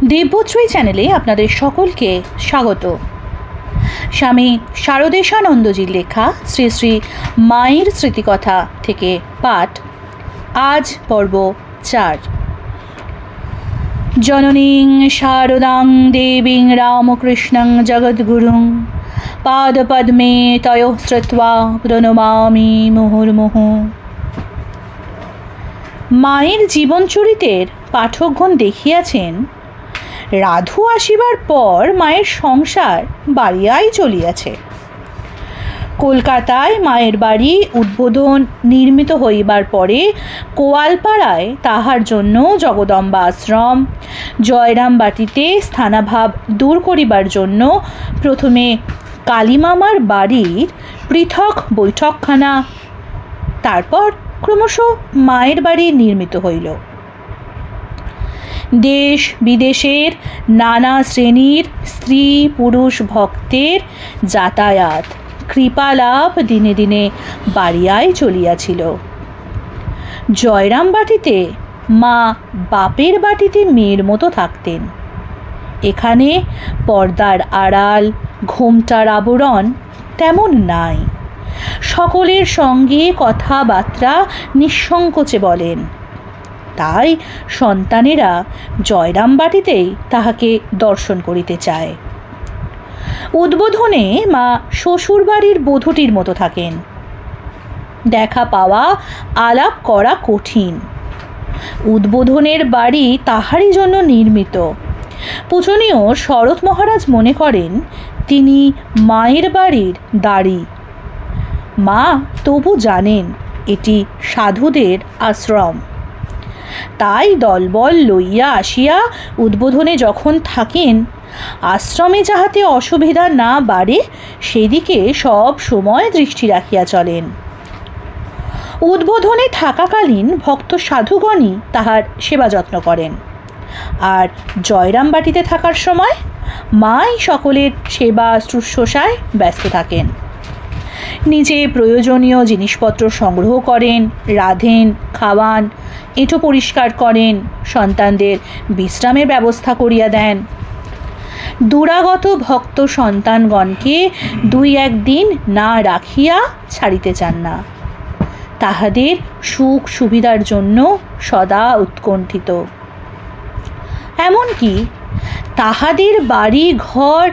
দিব্যশ্রী চ্যানেলে আপনাদের সকলকে স্বাগত। স্বামী শারদেশানন্দজির লেখা শ্রী শ্রী মায়ের স্মৃতিকথা থেকে পাঠ, আজ পর্ব 4। জননীং শারদাং দেবীং রামকৃষ্ণং জগদ্গুরুং পাদপদ্মে তয়োঃ শ্রুত্বা প্রণমামি মুহুর্মুহু। মায়ের জীবনচরিতের পাঠকগণ দেখিয়াছেন, রাধু আসিবার পর মায়ের সংসার বাড়িয়াই চলিয়াছে। কলকাতায় মায়ের বাড়ি উদ্বোধন নির্মিত হইবার পরে কোয়ালপাড়ায় তাহার জন্য জগদম্বা আশ্রম, জয়রামবাটিতে স্থানাভাব দূর করিবার জন্য প্রথমে কালীমামার বাড়ির পৃথক বৈঠকখানা, তারপর ক্রমশ মায়ের বাড়ি নির্মিত হইল। দেশ বিদেশের নানা শ্রেণীর স্ত্রী পুরুষ ভক্তের যাতায়াত কৃপালাভ দিনে দিনে বাড়িয়াই চলিয়াছিল। জয়রামবাটিতে মা বাপের বাটিতে মেয়ের মতো থাকতেন। এখানে পর্দার আড়াল ঘোমটার আবরণ তেমন নাই। সকলের সঙ্গে কথাবার্তা নিঃসংকোচে বলেন। তাই সন্তানেরা জয়রামবাটিতেই তাহাকে দর্শন করিতে চায়। উদ্বোধনে মা শ্বশুরবাড়ির বধূটির মতো থাকেন। দেখা পাওয়া আলাপ করা কঠিন। উদ্বোধনের বাড়ি তাহারই জন্য নির্মিত। পূজনীয় শরৎ মহারাজ মনে করেন তিনি মায়ের বাড়ির দাঁড়ি। মা তবু জানেন এটি সাধুদের আশ্রম। তাই দলবল লইয়া আসিয়া উদ্বোধনে যখন থাকেন, আশ্রমে যাহাতে অসুবিধা না বাড়ে সেদিকে সব সময় দৃষ্টি রাখিয়া চলেন। উদ্বোধনে থাকাকালীন ভক্ত সাধুগণই তাহার সেবা যত্ন করেন, আর জয়রামবাটিতে থাকার সময় মাই সকলের সেবা শুশ্রূষায় ব্যস্ত থাকেন। নিজে প্রয়োজনীয় জিনিসপত্র সংগ্রহ করেন, রাঁধেন, খাওয়ান, এঁটো পরিষ্কার করেন, সন্তানদের বিশ্রামের ব্যবস্থা করিয়া দেন। দুরাগত ভক্ত সন্তানগণকে 2-1 দিন না রাখিয়া ছাড়িতে চান না। তাহাদের সুখ সুবিধার জন্য সদা উৎকণ্ঠিত। এমনকি তাহাদের বাড়ি ঘর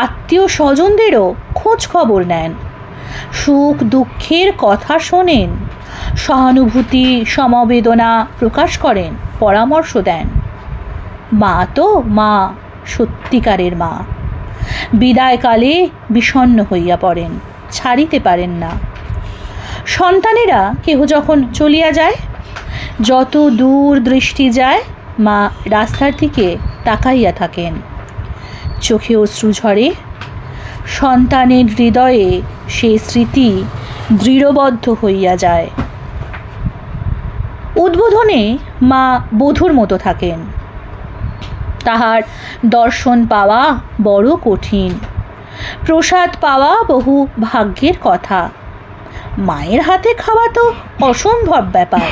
আত্মীয় স্বজনদেরও খোঁজ খবর নেন, সুখ দুঃখের কথা শোনেন, সহানুভূতি সমবেদনা প্রকাশ করেন, পরামর্শ দেন। মা তো মা, সত্যিকারের মা। বিদায়কালে বিষণ্ণ হইয়া পড়েন, ছাড়িতে পারেন না। সন্তানেরা কেহ যখন চলিয়া যায়, যত দূর দৃষ্টি যায় মা রাস্তার দিকে তাকাইয়া থাকেন। চোখে অশ্রু ঝরে। সন্তানের হৃদয়ে সে স্মৃতি দৃঢ়বদ্ধ হইয়া যায়। উদ্বোধনে মা বধূর মতো থাকেন। তাহার দর্শন পাওয়া বড় কঠিন, প্রসাদ পাওয়া বহু ভাগ্যের কথা। মায়ের হাতে খাওয়া তো অসম্ভব ব্যাপার।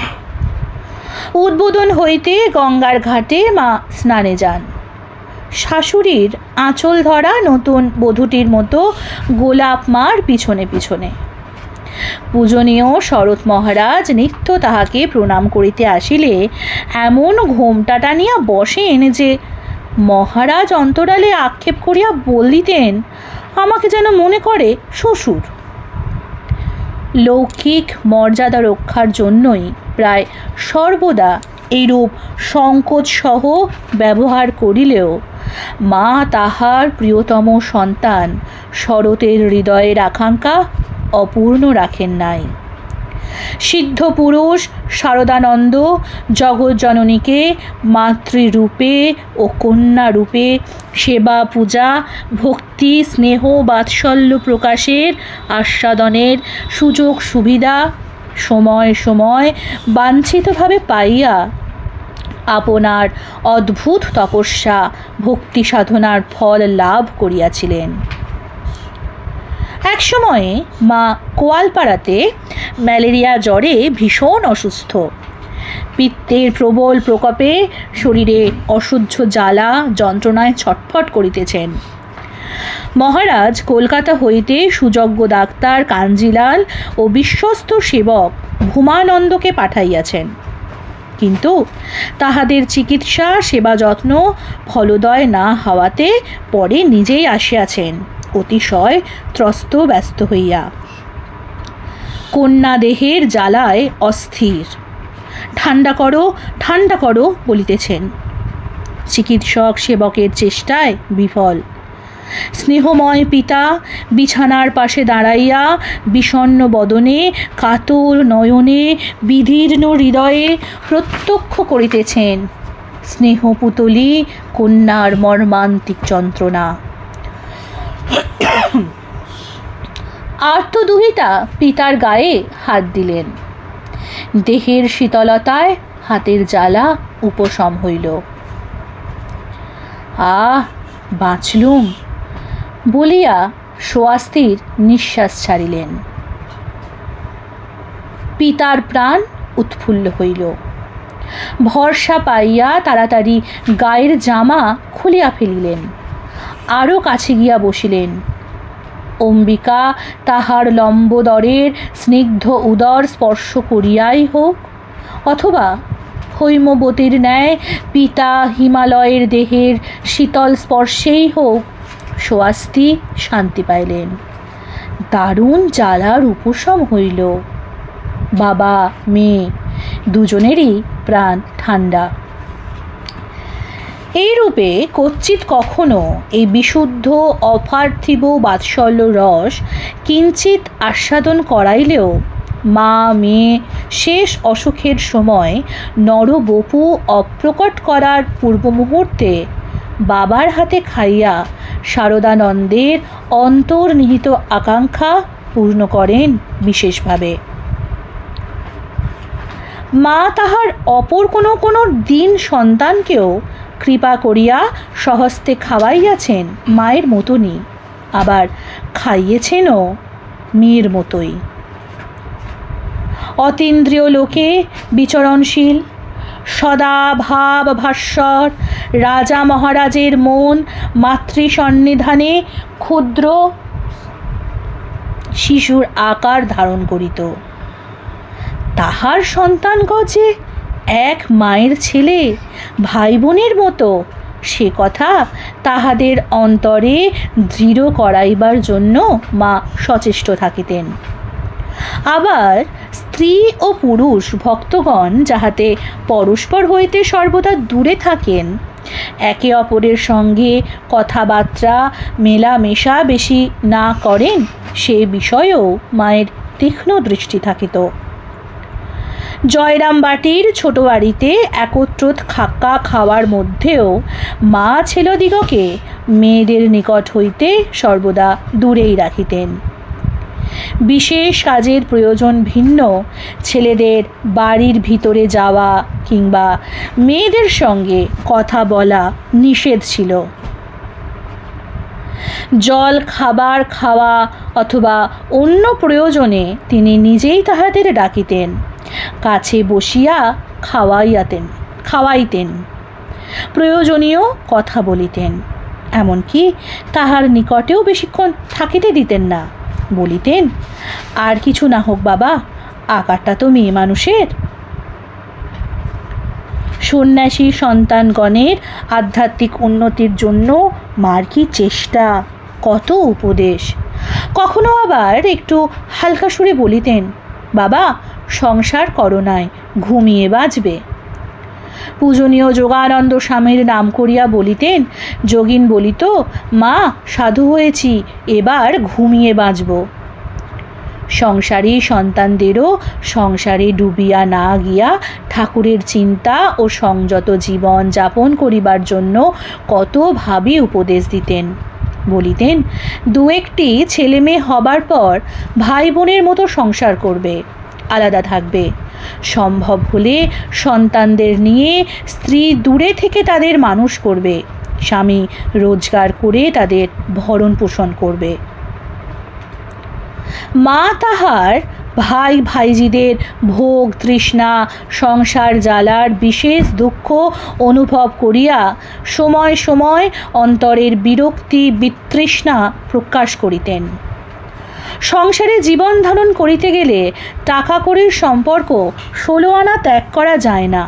উদ্বোধন হইতে গঙ্গার ঘাটে মা স্নানে যান। শাশুড়ির আঁচল ধরা নতুন বধূটির মতো গোলাপ মার পিছনে পিছনে। পূজনীয় শরৎ মহারাজ নিত্য তাহাকে প্রণাম করিতে আসিলে এমন ঘোমটা টানিয়া বসেন যে মহারাজ অন্তরালে আক্ষেপ করিয়া বলিতেন, আমাকে যেন মনে করে শ্বশুর। লৌকিক মর্যাদা রক্ষার জন্যই প্রায় সর্বদা এইরূপ সংকোচ সহ ব্যবহার করিলেও মা তাহার প্রিয়তম সন্তান শরতের হৃদয়ের আকাঙ্ক্ষা অপূর্ণ রাখেন নাই। সিদ্ধ পুরুষ শারদানন্দ জগজ্জননীকে মাতৃরূপে ও কন্যা রূপে সেবা পূজা ভক্তি স্নেহ বাৎসল্য প্রকাশের আস্বাদনের সুযোগ সুবিধা সময় সময় বাঞ্ছিতভাবে পাইয়া আপনার অদ্ভুত তপস্যা ভক্তি সাধনার ফল লাভ করিয়াছিলেন। এক সময়ে মা কোয়ালপাড়াতে ম্যালেরিয়া জ্বরে ভীষণ অসুস্থ। পিত্তের প্রবল প্রকোপে শরীরে অসহ্য জ্বালা যন্ত্রণায় ছটফট করিতেছেন। মহারাজ কলকাতা হইতে সুযোগ্য ডাক্তার কাঞ্জিলাল ও বিশ্বস্ত সেবক ভূমানন্দকে পাঠাইয়াছেন, কিন্তু তাহাদের চিকিৎসা সেবা যত্ন ফলদয় না হওয়াতে পরে নিজেই আসিয়াছেন অতিশয় ত্রস্ত ব্যস্ত হইয়া। কন্যা দেহের জ্বালায় অস্থির, ঠান্ডা করো বলিতেছেন। চিকিৎসক সেবকের চেষ্টায় বিফল। স্নেহময় পিতা বিছানার পাশে দাঁড়াইয়া বিষণ্ণ বদনে কাতর নয়নে বিদীর্ণ হৃদয়ে প্রত্যক্ষ করিতেছেন স্নেহপুতলী কন্যার মর্মান্তিক যন্ত্রণা। আর্তদুহিতা পিতার গায়ে হাত দিলেন। দেহের শীতলতায় হাতের জ্বালা উপশম হইল। বাঁচলুম বলিয়া স্বস্তির নিঃশ্বাস ছাড়িলেন। পিতার প্রাণ উৎফুল্ল হইল। ভরসা পাইয়া তাড়াতাড়ি গায়ের জামা খুলিয়া ফেলিলেন, আরও কাছে গিয়া বসিলেন। অম্বিকা তাহার লম্বোদরের স্নিগ্ধ উদর স্পর্শ করিয়াই হোক, অথবা হৈমবতীর ন্যায় পিতা হিমালয়ের দেহের শীতল স্পর্শেই হোক, স্বস্তি শান্তি পাইলেন। দারুণ জ্বালার উপশম হইল। বাবা মেয়ে দুজনেরই প্রাণ ঠান্ডা। এইরূপে কচ্চিৎ কখনো এই বিশুদ্ধ অপার্থিব বাৎসল্য রস কিঞ্চিৎ আস্বাদন করাইলেও মা মেয়ে শেষ অসুখের সময় নরবপু অপ্রকট করার পূর্ব মুহূর্তে বাবার হাতে খাইয়া শারদানন্দের অন্তর্নিহিত আকাঙ্ক্ষা পূর্ণ করেন বিশেষভাবে। মা তাহার অপর কোনো দিন সন্তানকেও কৃপা করিয়া স্বহস্তে খাওয়াইয়াছেন মায়ের মতনই, আবার খাইয়েছেনও মেয়ের মতোই। অতীন্দ্রিয় লোকে বিচরণশীল সদা ভাব ভাস্বর রাজা মহারাজের মন মাতৃসন্নিধানে ক্ষুদ্র শিশুর আকার ধারণ করিত। তাহার সন্তানগণ যে এক মায়ের ছেলে, ভাই বোনের মতো, সে কথা তাহাদের অন্তরে দৃঢ় করাইবার জন্য মা সচেষ্ট থাকিতেন। আবার স্ত্রী ও পুরুষ ভক্তগণ যাহাতে পরস্পর হইতে সর্বদা দূরে থাকেন, একে অপরের সঙ্গে কথাবার্তা মেলামেশা বেশি না করেন, সে বিষয়েও মায়ের তীক্ষ্ণ দৃষ্টি থাকিত। জয়রাম বাটির ছোট বাড়িতে একত্রত খাক্কা খাওয়ার মধ্যেও মা ছেলেদিগকে মেয়েদের নিকট হইতে সর্বদা দূরেই রাখিতেন। বিশেষ কাজের প্রয়োজন ভিন্ন ছেলেদের বাড়ির ভিতরে যাওয়া কিংবা মেয়েদের সঙ্গে কথা বলা নিষেধ ছিল। জল খাবার খাওয়া অথবা অন্য প্রয়োজনে তিনি নিজেই তাহাদের ডাকিতেন, কাছে বসিয়া খাওয়াইতেন, প্রয়োজনীয় কথা বলিতেন, এমনকি তাহার নিকটেও বেশিক্ষণ থাকিতে দিতেন না। বলিতেন, আর কিছু না হোক বাবা, আকারটা তো মেয়ে মানুষের। সন্ন্যাসী সন্তানগণের আধ্যাত্মিক উন্নতির জন্য মার কি চেষ্টা, কত উপদেশ। কখনো আবার একটু হালকা সুরে বলিতেন, বাবা সংসার করো নাই, ঘুমিয়ে বাঁচবে। পূজনীয় যোগানন্দ স্বামীর নাম করিয়া বলিতেন, যোগিন বলিত, মা সাধু হয়েছি, এবার ঘুমিয়ে বাঁচব। সংসারী সন্তানদেরও সংসারে ডুবিয়া না গিয়া ঠাকুরের চিন্তা ও সংযত জীবন যাপন করিবার জন্য কতভাবে উপদেশ দিতেন। বলিতেন, দু একটি ছেলে মেয়ে হবার পর ভাই বোনের মতো সংসার করবে, আলাদা থাকবে। সম্ভব হলে সন্তানদের নিয়ে স্ত্রী দূরে থেকে তাদের মানুষ করবে, স্বামী রোজগার করে তাদের ভরণ পোষণ করবে। মা তাহার ভাই ভাইজিদের ভোগ তৃষ্ণা সংসার জ্বালার বিশেষ দুঃখ অনুভব করিয়া সময় সময় অন্তরের বিরক্তি বিতৃষ্ণা প্রকাশ করিতেন। সংসারে জীবন ধারণ করিতে গেলে টাকা কড়ির সম্পর্ক 16 আনা ত্যাগ করা যায় না।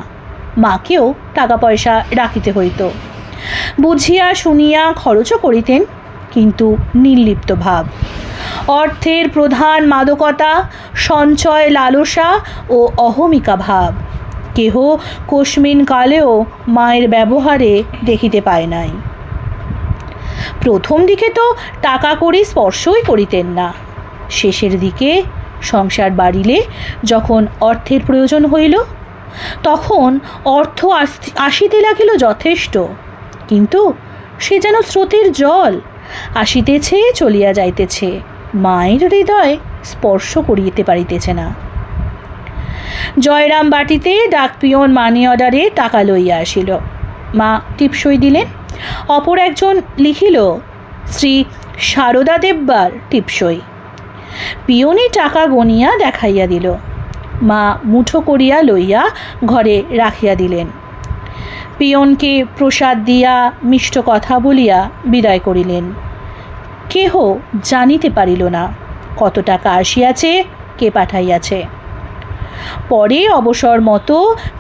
মাকেও টাকা পয়সা রাখিতে হইত। বুঝিয়া শুনিয়া খরচও করিতেন, কিন্তু নির্লিপ্ত ভাব। অর্থের প্রধান মাদকতা সঞ্চয় লালসা ও অহমিকা ভাব কেহ কস্মিন কালেও মায়ের ব্যবহারে দেখিতে পায় নাই। প্রথম দিকে তো টাকা কড়ি স্পর্শই করিতেন না। শেষের দিকে সংসার বাড়িলে যখন অর্থের প্রয়োজন হইল, তখন অর্থ আসিতে লাগিল যথেষ্ট, কিন্তু সে যেন স্রোতের জল, আসিতেছে চলিয়া যাইতেছে, মায়ের হৃদয় স্পর্শ করিতে পারিতেছে না। জয়রাম বাটিতে ডাকপিয়ন মানি অর্ডারে টাকা লইয়া আসিল। মা টিপসই দিলেন। অপর একজন লিখিল শ্রী সারদা দেববার টিপসই। পিয়নই টাকা গনিয়া দেখাইয়া দিল। মা মুঠো করিয়া লইয়া ঘরে রাখিয়া দিলেন। পিয়নকে প্রসাদ দিয়া মিষ্ট কথা বলিয়া বিদায় করিলেন। কেহ জানিতে পারিল না কত টাকা আসিয়াছে, কে পাঠাইয়াছে। পরে অবসর মতো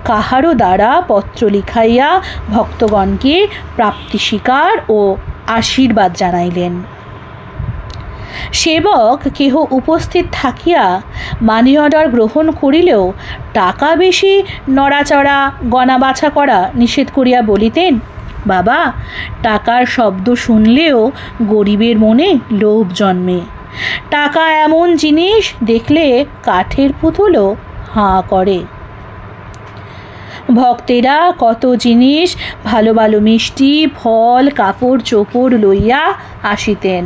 কাহারও দ্বারা পত্র লিখাইয়া ভক্তগণকে প্রাপ্তি স্বীকার ও আশীর্বাদ জানাইলেন। সেবক কেহ উপস্থিত থাকিয়া মানি অর্ডার গ্রহণ করিলেও টাকা বেশি নড়াচড়া গণা বাছা করা নিষেধ করিয়া বলিতেন, বাবা, টাকার শব্দ শুনলেও গরিবের মনে লোভ জন্মে। টাকা এমন জিনিস, দেখলে কাঠের পুতুলও হাঁ করে। ভক্তেরা কত জিনিস, ভালো ভালো মিষ্টি ফল কাপড় চোপড় লইয়া আসিতেন।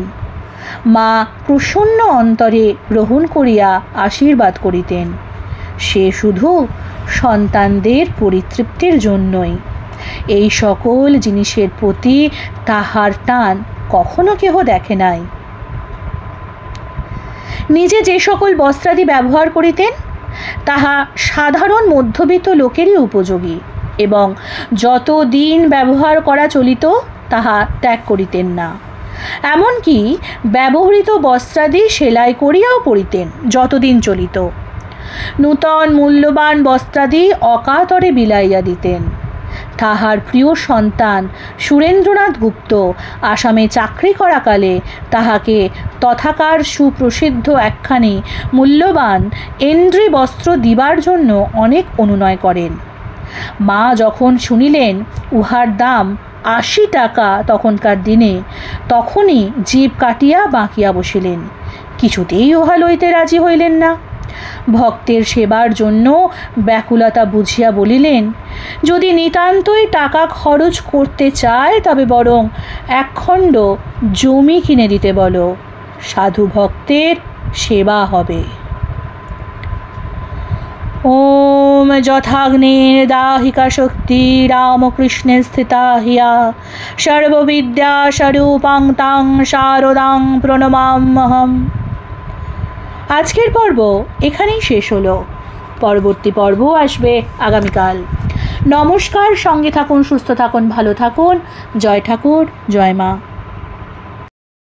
মা প্রসন্ন অন্তরে গ্রহণ করিয়া আশীর্বাদ করিতেন। সে শুধু সন্তানদের পরিতৃপ্তির জন্যই। এই সকল জিনিসের প্রতি তাহার টান কখনো কেহ দেখে নাই। নিজে যে সকল বস্ত্রাদি ব্যবহার করিতেন তাহা সাধারণ মধ্যবিত্ত লোকেরই উপযোগী, এবং যত দিন ব্যবহার করা চলিত তাহা ত্যাগ করিতেন না। এমনকি ব্যবহৃত বস্ত্রাদি সেলাই করিয়াও পরিতেন যতদিন চলিত। নূতন মূল্যবান বস্ত্রাদি অকাতরে বিলাইয়া দিতেন। তাহার প্রিয় সন্তান সুরেন্দ্রনাথ গুপ্ত আসামে চাকরি করাকালে তাহাকে তথাকার সুপ্রসিদ্ধ একখানি মূল্যবান এন্ড্রি বস্ত্র দিবার জন্য অনেক অনুনয় করেন। মা যখন শুনিলেন উহার দাম 80 টাকা তখনকার দিনে, তখনই জিভ কাটিয়া বাঁকিয়া বসিলেন। কিছুতেই উহা লইতে রাজি হইলেন না। ভক্তের সেবার জন্য ব্যাকুলতা বুঝিয়া বলিলেন, যদি নিতান্তই টাকা খরচ করতে চায় তবে বরং 1 খণ্ড জমি কিনে দিতে বলো, সাধু ভক্তের সেবা হবে। ওম যথাগ্নির দাহিকা শক্তি রামকৃষ্ণে স্থিতা হিয়া সর্ববিদ্যা স্বরূপাং তাং শারদাং প্রণমাম্যহম। আজকের পর্ব এখানেই শেষ হলো। পরবর্তী পর্ব আসবে আগামীকাল। নমস্কার, সঙ্গে থাকুন, সুস্থ থাকুন, ভালো থাকুন। জয় ঠাকুর, জয় মা।